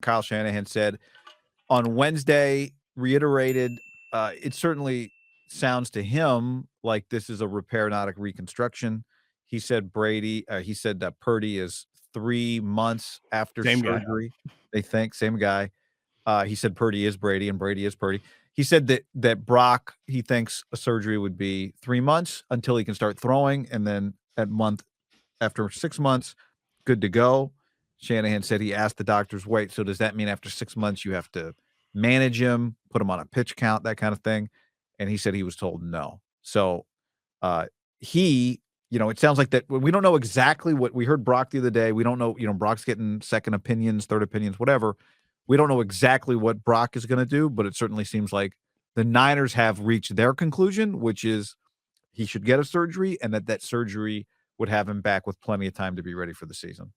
Kyle Shanahan said on Wednesday, reiterated, it certainly sounds to him like this is a repair, not a reconstruction. He said he said that Purdy is 3 months after Same guy. surgery. They think same guy. He said Purdy is Brady and Brady is Purdy. He said that Brock, he thinks a surgery would be 3 months until he can start throwing, and then after 6 months, good to go. Shanahan said he asked the doctors, wait, so does that mean after 6 months you have to manage him, put him on a pitch count, that kind of thing? And he said he was told no. So it sounds like that we don't know exactly what we heard Brock the other day. We don't know, Brock's getting second opinions, third opinions, whatever. We don't know exactly what Brock is going to do, but it certainly seems like the Niners have reached their conclusion, which is he should get a surgery and that surgery would have him back with plenty of time to be ready for the season.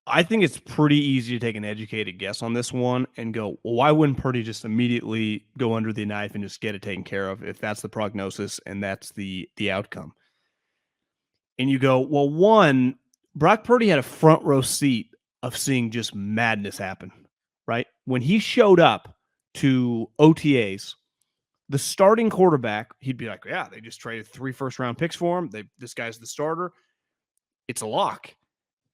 I think it's pretty easy to take an educated guess on this one and go, well, why wouldn't Purdy just immediately go under the knife and just get it taken care of if that's the prognosis and that's the outcome? And you go, well, one, Brock Purdy had a front row seat of seeing just madness happen, right? When he showed up to OTAs, the starting quarterback, he'd be like, yeah, they just traded 3 first-round picks for him. This guy's the starter. It's a lock.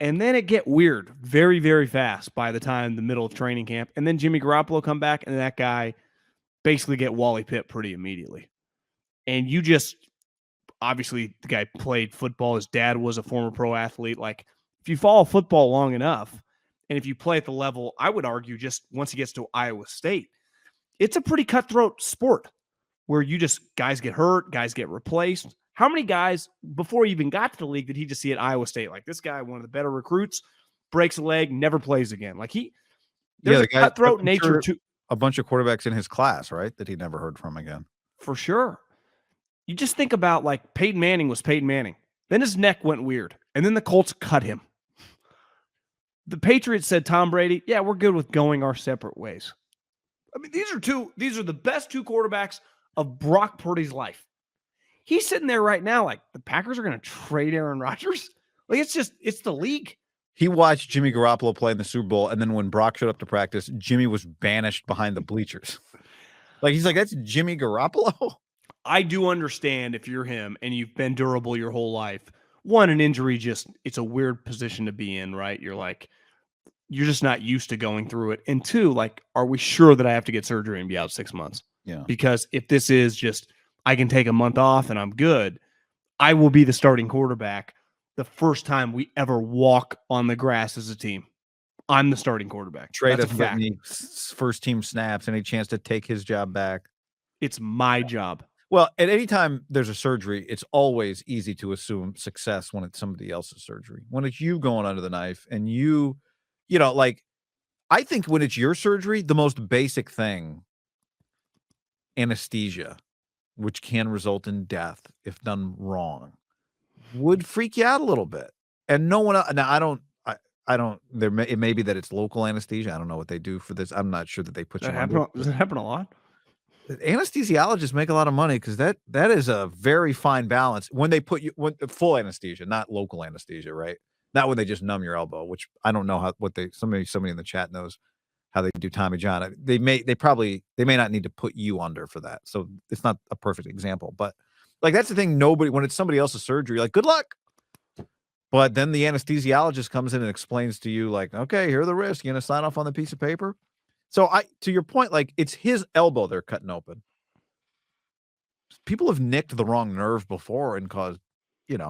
And then it get weird very, very fast by the time the middle of training camp. And then Jimmy Garoppolo come back, and that guy basically get Wally Pitt pretty immediately. And you just, obviously, the guy played football. His dad was a former pro athlete. Like, if you follow football long enough, and if you play at the level, I would argue just once he gets to Iowa State, it's a pretty cutthroat sport where guys get hurt, guys get replaced. How many guys, before he even got to the league, did he just see at Iowa State? Like, this guy, one of the better recruits, breaks a leg, never plays again. Like, there's a cutthroat nature to a bunch of quarterbacks in his class, right, that he never heard from again. For sure. You just think about, like, Peyton Manning was Peyton Manning. Then his neck went weird, and then the Colts cut him. The Patriots said, Tom Brady, yeah, we're good with going our separate ways. I mean, these are the best 2 quarterbacks of Brock Purdy's life. He's sitting there right now like, the Packers are going to trade Aaron Rodgers? Like, it's the league. He watched Jimmy Garoppolo play in the Super Bowl, and then when Brock showed up to practice, Jimmy was banished behind the bleachers. Like, he's like, that's Jimmy Garoppolo? I do understand if you're him and you've been durable your whole life. One, an injury it's a weird position to be in, right? You're just not used to going through it. And 2, like, are we sure that I have to get surgery and be out 6 months? Yeah. Because if this is just, I can take a month off and I'm good, I will be the starting quarterback the first time we ever walk on the grass as a team. I'm the starting quarterback. Trade us get any first team snaps, any chance to take his job back. It's my job. Well, at any time there's a surgery, it's always easy to assume success when it's somebody else's surgery. When it's you going under the knife and like, I think when it's your surgery, the most basic thing, anesthesia, which can result in death if done wrong, would freak you out a little bit. And no one else, now it may be that it's local anesthesia. I don't know what they do for this. I'm not sure that they put you under. Does it happen a lot? Anesthesiologists make a lot of money because that is a very fine balance when they put you full anesthesia, not local anesthesia, right? Not when they just numb your elbow, which I don't know somebody in the chat knows how they do Tommy John. They may not need to put you under for that. So it's not a perfect example, but like, that's the thing. When it's somebody else's surgery, like, good luck. But then the anesthesiologist comes in and explains to you, like, okay, here are the risks. You going to sign off on the piece of paper? So to your point, like, it's his elbow they're cutting open. People have nicked the wrong nerve before and caused,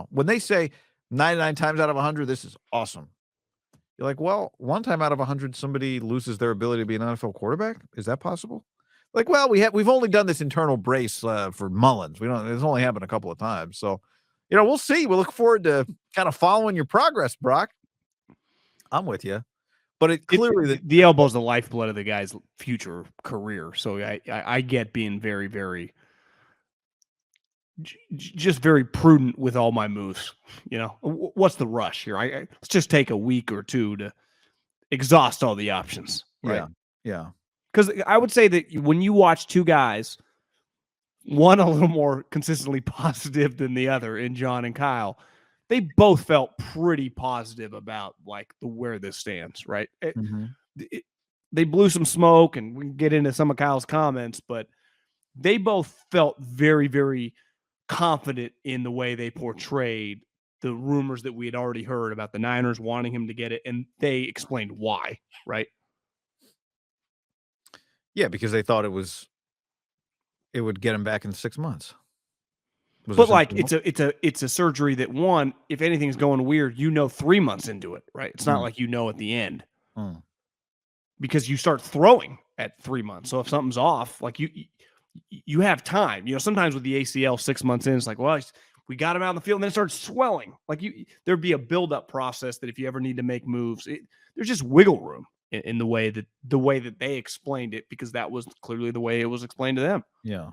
when they say 99 times out of 100, this is awesome. You're like, well, 1 time out of 100, somebody loses their ability to be an NFL quarterback. Is that possible? Like, well, we've only done this internal brace for Mullins. It's only happened a couple of times. So, we'll see. We'll look forward to kind of following your progress, Brock. I'm with you. But it clearly the elbow's the lifeblood of the guy's future career. So I get being very, very, just very prudent with all my moves. What's the rush here? Let's just take a week or 2 to exhaust all the options. Right? Yeah. Because I would say that when you watch 2 guys, one a little more consistently positive than the other in John and Kyle, they both felt pretty positive about, like, where this stands, right? Mm-hmm. they blew some smoke, and we can get into some of Kyle's comments, but they both felt very, very confident in the way they portrayed the rumors that we had already heard about the Niners wanting him to get it, and they explained why, right? Yeah, because they thought it would get him back in 6 months. But like it's a surgery that, one, if anything's going weird, 3 months into it, right? It's not like at the end. Because you start throwing at 3 months. So if something's off, like you have time. Sometimes with the ACL, 6 months in, it's like, well, we got him out in the field, and then it starts swelling. Like there'd be a buildup process that if you ever need to make moves, there's just wiggle room in the way that they explained it, because that was clearly the way it was explained to them. Yeah.